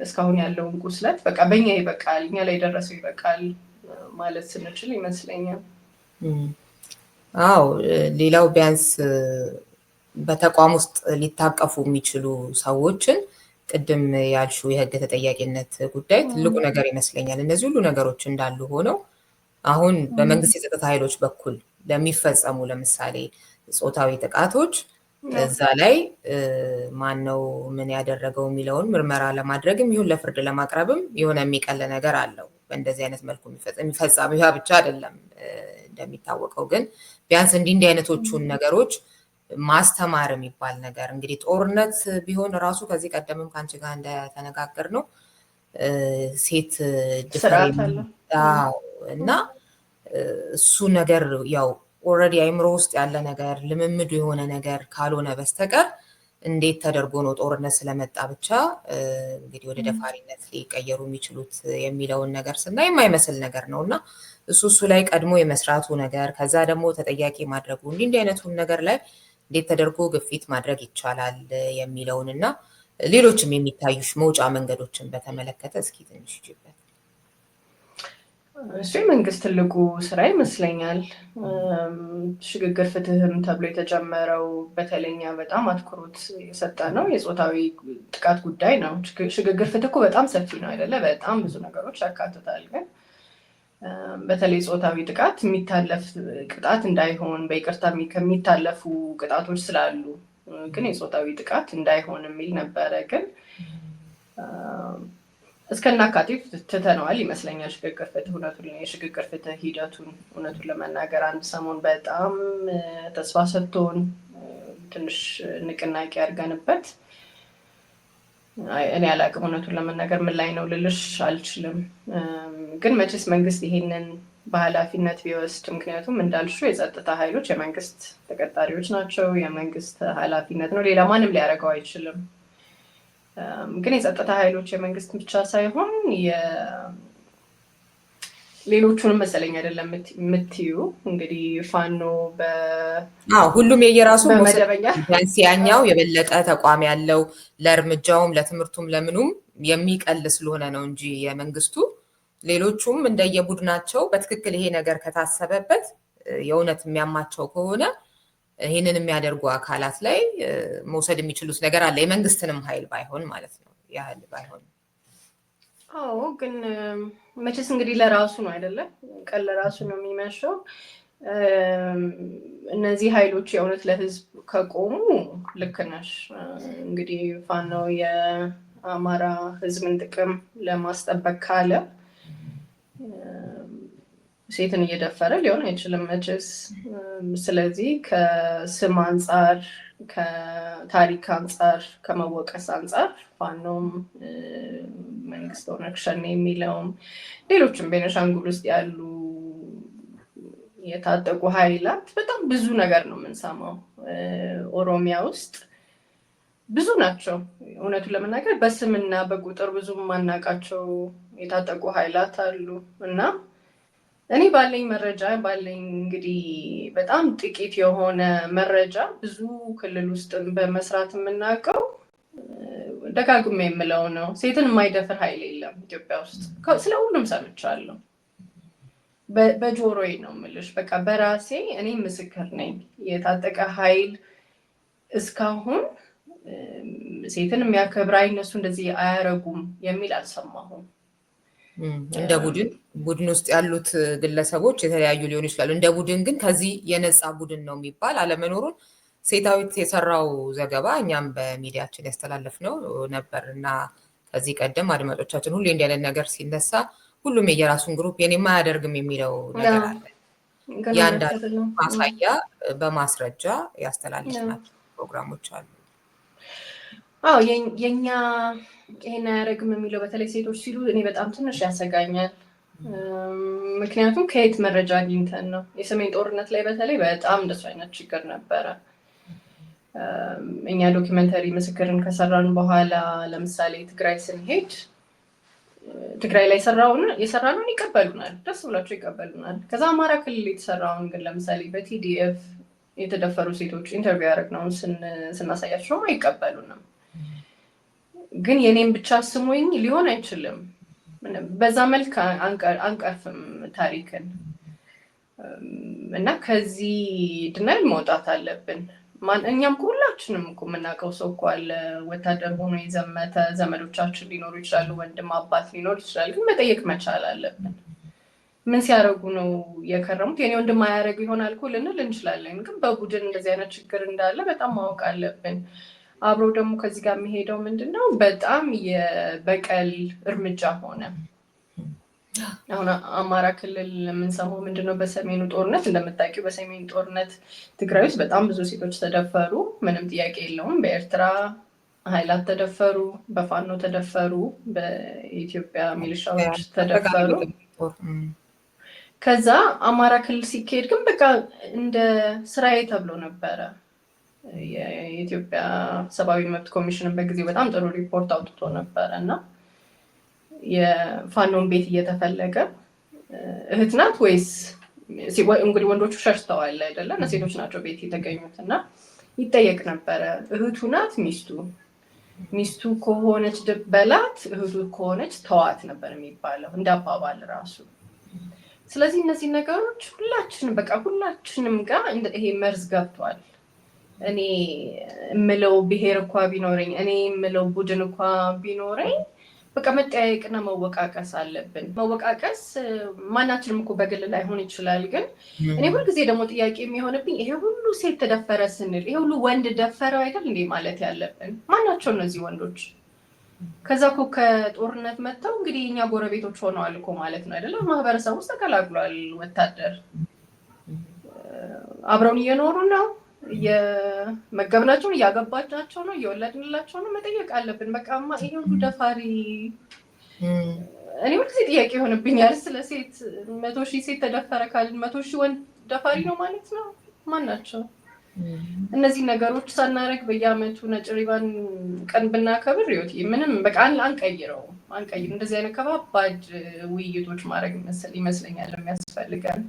እስካሁን ያለውን ቁስለት በቃ በእኛ ይበቃል፣ እኛ ላይ ደረሰው ይበቃል ማለት ስንችል ይመስለኛል። አዎ፣ ሌላው ቢያንስ በተቋም ውስጥ ሊታቀፉ የሚችሉ ሰዎችን ቅድም ያልሽው የህግ ተጠያቂነት ጉዳይ ትልቁ ነገር ይመስለኛል። እነዚህ ሁሉ ነገሮች እንዳሉ ሆነው አሁን በመንግስት የጸጥታ ኃይሎች በኩል ለሚፈጸሙ ለምሳሌ ጾታዊ ጥቃቶች እዛ ላይ ማን ነው ምን ያደረገው የሚለውን ምርመራ ለማድረግም ይሁን ለፍርድ ለማቅረብም የሆነ የሚቀል ነገር አለው። በእንደዚህ አይነት መልኩ የሚፈጸሙ ያ ብቻ አይደለም እንደሚታወቀው። ግን ቢያንስ እንዲህ አይነቶቹን ነገሮች ማስተማር የሚባል ነገር እንግዲህ ጦርነት ቢሆን ራሱ ከዚህ ቀደምም ከአንቺ ጋር እንደተነጋገር ነው ሴት እና እሱ ነገር ያው ኦልሬዲ አይምሮ ውስጥ ያለ ነገር ልምምዱ የሆነ ነገር ካልሆነ በስተቀር እንዴት ተደርጎ ነው ጦርነት ስለመጣ ብቻ እንግዲህ ወደ ደፋሪነት ሊቀየሩ የሚችሉት የሚለውን ነገር ስናይ የማይመስል ነገር ነው እና እሱ ላይ ቀድሞ የመስራቱ ነገር ከዛ ደግሞ ተጠያቂ ማድረጉ እንዲህ አይነቱን ነገር ላይ እንዴት ተደርጎ ግፊት ማድረግ ይቻላል የሚለውን እና ሌሎችም የሚታዩሽ መውጫ መንገዶችን በተመለከተ እስኪ ትንሽ ይጅበት። እሱ የመንግስት ትልቁ ስራ ይመስለኛል። ሽግግር ፍትህም ተብሎ የተጀመረው በተለኛ በጣም አትኩሮት የሰጠ ነው የጾታዊ ጥቃት ጉዳይ ነው። ሽግግር ፍትህ እኮ በጣም ሰፊ ነው አይደለ? በጣም ብዙ ነገሮች ያካትታል። ግን በተለይ ጾታዊ ጥቃት የሚታለፍ ቅጣት እንዳይሆን በይቅርታ ከሚታለፉ ቅጣቶች ስላሉ ግን የጾታዊ ጥቃት እንዳይሆን የሚል ነበረ። ግን እስከናካቴው ትተነዋል ይመስለኛል ሽግግር ፍትህ። የሽግግር ፍትህ ሂደቱን እውነቱን ለመናገር አንድ ሰሞን በጣም ተስፋ ሰጥቶን ትንሽ ንቅናቄ አድርገንበት እኔ አላቅም እውነቱን ለመናገር ምን ላይ ነው ልልሽ አልችልም። ግን መቼስ መንግስት ይሄንን በኃላፊነት ቢወስድ፣ ምክንያቱም እንዳልሹ የጸጥታ ኃይሎች የመንግስት ተቀጣሪዎች ናቸው፣ የመንግስት ኃላፊነት ነው፣ ሌላ ማንም ሊያደርገው አይችልም። ግን የጸጥታ ኃይሎች የመንግስት ብቻ ሳይሆን ሌሎቹንም መሰለኝ አይደለም የምትዩ እንግዲህ ፋኖ ሁሉም የየራሱ መደበኛ ቢያንስ ያኛው የበለጠ ተቋም ያለው ለእርምጃውም ለትምህርቱም ለምኑም የሚቀል ስለሆነ ነው እንጂ የመንግስቱ ሌሎቹም እንደየቡድናቸው በትክክል ይሄ ነገር ከታሰበበት የእውነት የሚያማቸው ከሆነ ይህንን የሚያደርጉ አካላት ላይ መውሰድ የሚችሉት ነገር አለ። የመንግስትንም ኃይል ባይሆን ማለት ነው ያህል ባይሆን። አዎ ግን መቼስ እንግዲህ ለራሱ ነው አይደለም፣ ቀን ለራሱ ነው የሚመሸው። እነዚህ ኃይሎች የእውነት ለህዝብ ከቆሙ ልክ ነሽ። እንግዲህ ፋኖ የአማራ ህዝብን ጥቅም ለማስጠበቅ ካለ ሴትን እየደፈረ ሊሆን አይችልም መቼስ። ስለዚህ ከስም አንጻር፣ ከታሪክ አንጻር፣ ከመወቀስ አንጻር ፋኖም መንግስት ኦነግ ሸኔ የሚለውም ሌሎችም ቤኒሻንጉል ውስጥ ያሉ የታጠቁ ኃይላት በጣም ብዙ ነገር ነው የምንሰማው። ኦሮሚያ ውስጥ ብዙ ናቸው። እውነቱን ለመናገር በስምና በቁጥር ብዙ ማናቃቸው የታጠቁ ኃይላት አሉ እና እኔ ባለኝ መረጃ ባለኝ እንግዲህ በጣም ጥቂት የሆነ መረጃ ብዙ ክልል ውስጥ በመስራት የምናውቀው ደጋግሜ የምለው ነው፣ ሴትን የማይደፍር ኃይል የለም ኢትዮጵያ ውስጥ። ስለ ሁሉም ሰምቻለሁ። በጆሮዬ ነው የምልሽ። በቃ በራሴ እኔ ምስክር ነኝ። የታጠቀ ኃይል እስካሁን ሴትን የሚያከብር እነሱ እንደዚህ አያረጉም የሚል አልሰማሁም። እንደ ቡድን ውስጥ ያሉት ግለሰቦች የተለያዩ ሊሆኑ ይችላሉ። እንደ ቡድን ግን ከዚህ የነፃ ቡድን ነው የሚባል አለመኖሩን ሴታዊት የሰራው ዘገባ እኛም በሚዲያችን ያስተላለፍነው ነበር እና ከዚህ ቀደም አድማጮቻችን ሁሌ እንዲህ አይነት ነገር ሲነሳ ሁሉም የየራሱን ግሩፕ የኔማ አያደርግም የሚለው ነገር አለ። ያንዳንዱ ማሳያ በማስረጃ ያስተላለፍናቸው ፕሮግራሞች አሉ። አዎ የኛ ይሄን አያደርግም የሚለው በተለይ ሴቶች ሲሉ እኔ በጣም ትንሽ ያሰጋኛል። ምክንያቱም ከየት መረጃ አግኝተን ነው? የሰሜን ጦርነት ላይ በተለይ በጣም እንደሱ አይነት ችግር ነበረ። እኛ ዶኪመንተሪ ምስክርን ከሰራን በኋላ ለምሳሌ ትግራይ ስንሄድ ትግራይ ላይ የሰራነውን ይቀበሉናል፣ ደስ ብሏቸው ይቀበሉናል። ከዛ አማራ ክልል የተሰራውን ግን ለምሳሌ በቲዲኤፍ የተደፈሩ ሴቶች ኢንተርቪው ያደረግነውን ስናሳያቸው አይቀበሉንም። ግን የኔም ብቻ ስሙኝ ሊሆን አይችልም። በዛ መልክ አንቀርፍም ታሪክን እና ከዚህ ድናል መውጣት አለብን። እኛም ሁላችንም እኮ የምናውቀው ሰው እኮ አለ፣ ወታደር ሆኖ የዘመተ ዘመዶቻችን ሊኖሩ ይችላሉ፣ ወንድም አባት ሊኖር ይችላል። ግን መጠየቅ መቻል አለብን። ምን ሲያደርጉ ነው የከረሙት? የኔ ወንድም አያደርግ ይሆናል እኮ ልንል እንችላለን። ግን በቡድን እንደዚህ አይነት ችግር እንዳለ በጣም ማወቅ አለብን። አብሮ ደግሞ ከዚህ ጋር የሚሄደው ምንድን ነው? በጣም የበቀል እርምጃ ሆነ። አሁን አማራ ክልል የምንሰማው ምንድነው? በሰሜኑ ጦርነት እንደምታውቂው፣ በሰሜኑ ጦርነት ትግራይ ውስጥ በጣም ብዙ ሴቶች ተደፈሩ። ምንም ጥያቄ የለውም። በኤርትራ ኃይላት ተደፈሩ፣ በፋኖ ተደፈሩ፣ በኢትዮጵያ ሚሊሻዎች ተደፈሩ። ከዛ አማራ ክልል ሲካሄድ ግን በቃ እንደ ስራዬ ተብሎ ነበረ። የኢትዮጵያ ሰብአዊ መብት ኮሚሽን በጊዜው በጣም ጥሩ ሪፖርት አውጥቶ ነበረ እና የፋኖን ቤት እየተፈለገ እህት ናት ወይስ እንግዲህ ወንዶቹ ሸሽተዋል አይደለም፣ ሴቶች ናቸው ቤት የተገኙት እና ይጠየቅ ነበረ። እህቱ ናት ሚስቱ ከሆነች በላት፣ እህቱ ከሆነች ተዋት ነበር የሚባለው እንደ አባባል ራሱ። ስለዚህ እነዚህ ነገሮች ሁላችንም ጋር ይሄ መርዝ ገብቷል። እኔ የምለው ብሔር እኳ ቢኖረኝ፣ እኔ የምለው ቡድን እኳ ቢኖረኝ በቃ መጠያየቅና መወቃቀስ አለብን። መወቃቀስ ማናችንም እኮ በግል ላይሆን ይችላል። ግን እኔ ሁልጊዜ ደግሞ ጥያቄ የሚሆንብኝ ይሄ ሁሉ ሴት ተደፈረ ስንል ይሄ ሁሉ ወንድ ደፈረው አይደል እንዴ ማለት ያለብን? ማናቸው እነዚህ ወንዶች? ከዛ እኮ ከጦርነት መጥተው እንግዲህ እኛ ጎረቤቶች ሆነዋል እኮ ማለት ነው አይደለም? ማህበረሰብ ውስጥ ተቀላቅሏል። ወታደር አብረውን እየኖሩ ነው፣ እየመገብናቸው፣ እያገባቻቸው ነው፣ እየወለድንላቸው ነው። መጠየቅ አለብን። በቃማ ይሄ ሁሉ ደፋሪ እኔ ሁልጊዜ ጥያቄ የሆንብኛል ስለ ሴት። 100,000 ሴት ተደፈረ ካልን 100,000 ወንድ ደፋሪ ነው ማለት ነው? ማን ናቸው? እነዚህ ነገሮች ሳናረግ በየአመቱ ነጭ ሪባን ቀን ብናከብር ይወት ምንም በቃ አንቀይር። እንደዚህ አይነት ከባባድ ውይይቶች ማድረግ ይመስለኛል የሚያስፈልገን።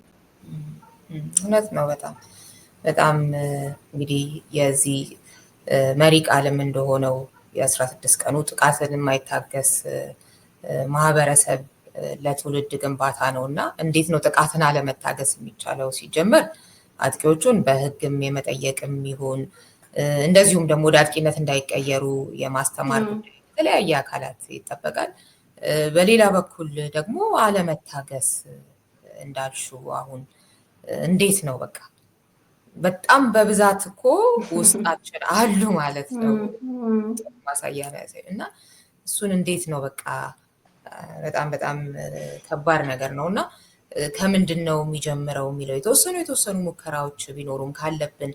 እውነት ነው። በጣም እንግዲህ የዚህ መሪ ቃልም እንደሆነው የ16 ቀኑ ጥቃትን የማይታገስ ማህበረሰብ ለትውልድ ግንባታ ነው እና እንዴት ነው ጥቃትን አለመታገስ የሚቻለው? ሲጀመር አጥቂዎቹን በህግም የመጠየቅም ይሁን እንደዚሁም ደግሞ ወደ አጥቂነት እንዳይቀየሩ የማስተማር ጉዳይ የተለያየ አካላት ይጠበቃል። በሌላ በኩል ደግሞ አለመታገስ እንዳልሽው አሁን እንዴት ነው በቃ በጣም በብዛት እኮ ውስጣችን አሉ ማለት ነው ማሳያ እና እሱን እንዴት ነው በቃ በጣም በጣም ከባድ ነገር ነው እና ከምንድን ነው የሚጀምረው የሚለው የተወሰኑ ሙከራዎች ቢኖሩም ካለብን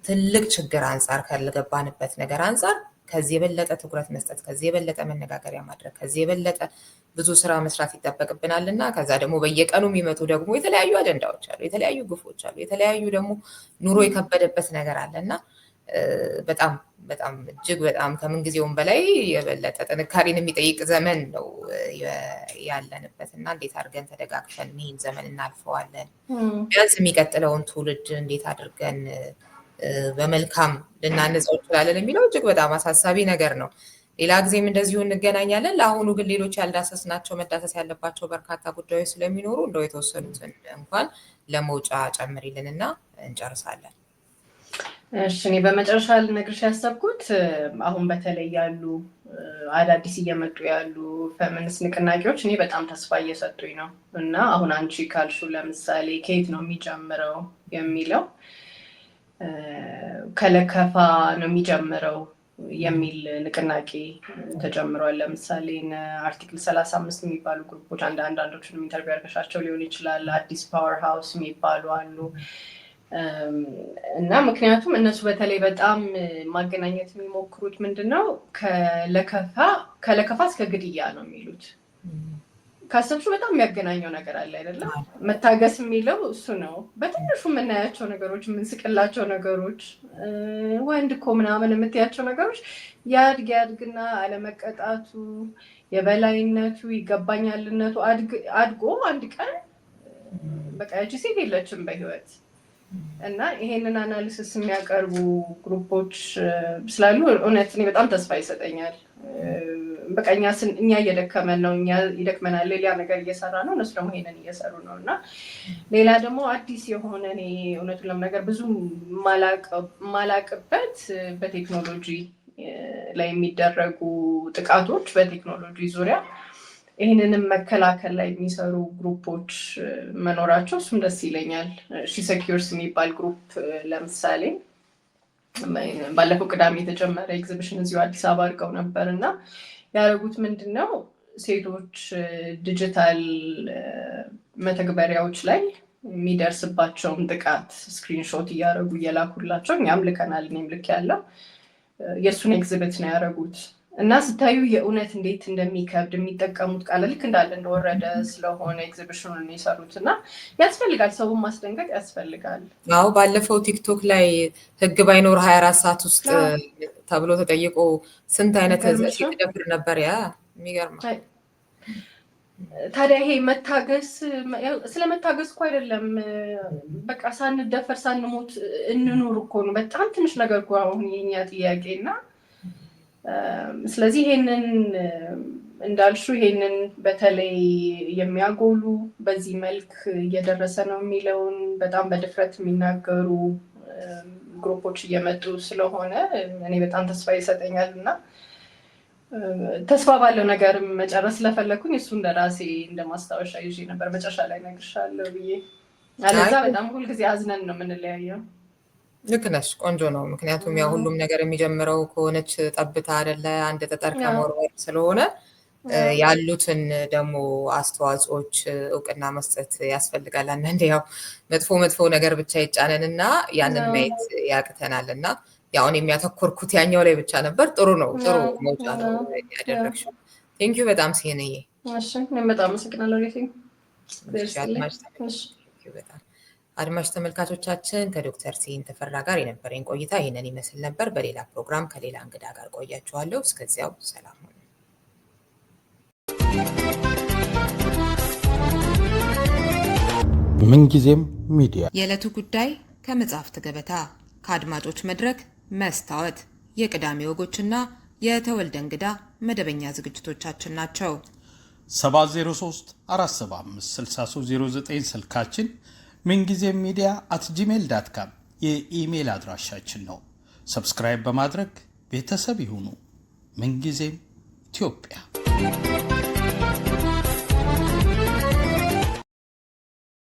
ትልቅ ችግር አንጻር ካልገባንበት ነገር አንጻር ከዚህ የበለጠ ትኩረት መስጠት ከዚህ የበለጠ መነጋገሪያ ማድረግ ከዚህ የበለጠ ብዙ ስራ መስራት ይጠበቅብናል እና ከዛ ደግሞ በየቀኑ የሚመጡ ደግሞ የተለያዩ አጀንዳዎች አሉ፣ የተለያዩ ግፎች አሉ፣ የተለያዩ ደግሞ ኑሮ የከበደበት ነገር አለ እና በጣም በጣም እጅግ በጣም ከምንጊዜውም በላይ የበለጠ ጥንካሬን የሚጠይቅ ዘመን ነው ያለንበት እና እንዴት አድርገን ተደጋግፈን ይህን ዘመን እናልፈዋለን? ቢያንስ የሚቀጥለውን ትውልድ እንዴት አድርገን በመልካም ልናንጸው እንችላለን የሚለው እጅግ በጣም አሳሳቢ ነገር ነው። ሌላ ጊዜም እንደዚሁ እንገናኛለን። ለአሁኑ ግን ሌሎች ያልዳሰስናቸው መዳሰስ ያለባቸው በርካታ ጉዳዮች ስለሚኖሩ እንደው የተወሰኑትን እንኳን ለመውጫ ጨምሪልንና እንጨርሳለን። እሺ፣ እኔ በመጨረሻ ልነግርሽ ያሰብኩት አሁን በተለይ ያሉ አዳዲስ እየመጡ ያሉ ፌሚኒስት ንቅናቄዎች እኔ በጣም ተስፋ እየሰጡኝ ነው እና አሁን አንቺ ካልሽው ለምሳሌ ከየት ነው የሚጀምረው የሚለው ከለከፋ ነው የሚጀምረው የሚል ንቅናቄ ተጀምሯል። ለምሳሌ አርቲክል 35 የሚባሉ ግሩፖች አንዳንዶቹንም ኢንተርቪው ያደርገሻቸው ሊሆን ይችላል። አዲስ ፓወር ሃውስ የሚባሉ አሉ እና ምክንያቱም እነሱ በተለይ በጣም ማገናኘት የሚሞክሩት ምንድነው ከለከፋ እስከ ግድያ ነው የሚሉት። ካሰብሹ በጣም የሚያገናኘው ነገር አለ አይደለም? መታገስ የሚለው እሱ ነው። በትንሹ የምናያቸው ነገሮች፣ የምንስቅላቸው ነገሮች፣ ወንድ እኮ ምናምን የምትያቸው ነገሮች ያድግና አለመቀጣቱ፣ የበላይነቱ፣ ይገባኛልነቱ አድጎ አንድ ቀን በቃ ያቺ ሴት የለችም በህይወት እና ይሄንን አናሊሲስ የሚያቀርቡ ግሩፖች ስላሉ እውነት እኔ በጣም ተስፋ ይሰጠኛል። በቃ እኛ እየደከመን ነው፣ እኛ ይደክመናል፣ ሌላ ነገር እየሰራ ነው፣ እነሱ ደግሞ ይሄንን እየሰሩ ነው እና ሌላ ደግሞ አዲስ የሆነ እኔ እውነቱን ለመናገር ብዙ ማላቅበት በቴክኖሎጂ ላይ የሚደረጉ ጥቃቶች በቴክኖሎጂ ዙሪያ ይህንንም መከላከል ላይ የሚሰሩ ግሩፖች መኖራቸው እሱም ደስ ይለኛል። ሺሴኪርስ የሚባል ግሩፕ ለምሳሌ ባለፈው ቅዳሜ የተጀመረ ኤግዚቢሽን እዚሁ አዲስ አበባ አድርገው ነበር እና ያደረጉት ምንድን ነው ሴቶች ዲጂታል መተግበሪያዎች ላይ የሚደርስባቸውን ጥቃት ስክሪንሾት እያደረጉ እየላኩላቸው እኛም ልከናል፣ እኔም ልክ ያለው የእሱን ኤግዚቢት ነው ያደረጉት እና ስታዩ የእውነት እንዴት እንደሚከብድ የሚጠቀሙት ቃል ልክ እንዳለ እንደወረደ ስለሆነ ኤግዚቢሽኑን የሰሩት እና ያስፈልጋል፣ ሰውን ማስደንገጥ ያስፈልጋል። አዎ ባለፈው ቲክቶክ ላይ ህግ ባይኖር 24 ሰዓት ውስጥ ተብሎ ተጠይቆ ስንት አይነት ሲደፍር ነበር። ያ የሚገርም ታዲያ ይሄ መታገስ ስለመታገስ እኮ አይደለም፣ በቃ ሳንደፈር ሳንሞት እንኑር እኮ ነው። በጣም ትንሽ ነገር እኮ አሁን የኛ ጥያቄ እና ስለዚህ ይሄንን እንዳልሹ ይሄንን በተለይ የሚያጎሉ በዚህ መልክ እየደረሰ ነው የሚለውን በጣም በድፍረት የሚናገሩ ግሩፖች እየመጡ ስለሆነ እኔ በጣም ተስፋ ይሰጠኛል እና ተስፋ ባለው ነገር መጨረስ ስለፈለኩኝ እሱ እንደራሴ እንደማስታወሻ ይዤ ነበር መጨረሻ ላይ እነግርሻለሁ ብዬ። አለዛ በጣም ሁልጊዜ አዝነን ነው የምንለያየው። ልክ ነሽ፣ ቆንጆ ነው። ምክንያቱም ያው ሁሉም ነገር የሚጀምረው ከሆነች ጠብታ አይደለ አንድ ጠጠር ከመወርወር ስለሆነ ያሉትን ደግሞ አስተዋጽኦች እውቅና መስጠት ያስፈልጋል። አንዳንዴ ያው መጥፎ ነገር ብቻ ይጫነን እና ያንን ማየት ያቅተናል እና ያው እኔ የሚያተኮርኩት ያኛው ላይ ብቻ ነበር። ጥሩ ነው፣ ጥሩ መውጫ ነው ያደረግሽው። ቴንክ ዩ በጣም ሲሄንዬ። እሺ እኔም በጣም አመሰግናለሁ። አድማጭ ተመልካቾቻችን ከዶክተር ሲሂን ተፈራ ጋር የነበረኝ ቆይታ ይህንን ይመስል ነበር። በሌላ ፕሮግራም ከሌላ እንግዳ ጋር ቆያችኋለሁ። እስከዚያው ሰላም ሁኑ። ምንጊዜም ሚዲያ የዕለቱ ጉዳይ ከመጽሐፍት ገበታ፣ ከአድማጮች መድረክ መስታወት፣ የቅዳሜ ወጎችና የተወልደ እንግዳ መደበኛ ዝግጅቶቻችን ናቸው። 703 475 6309 ስልካችን ምንጊዜም ሚዲያ @gmail.com የኢሜል አድራሻችን ነው። ሰብስክራይብ በማድረግ ቤተሰብ ይሁኑ። ምንጊዜም ኢትዮጵያ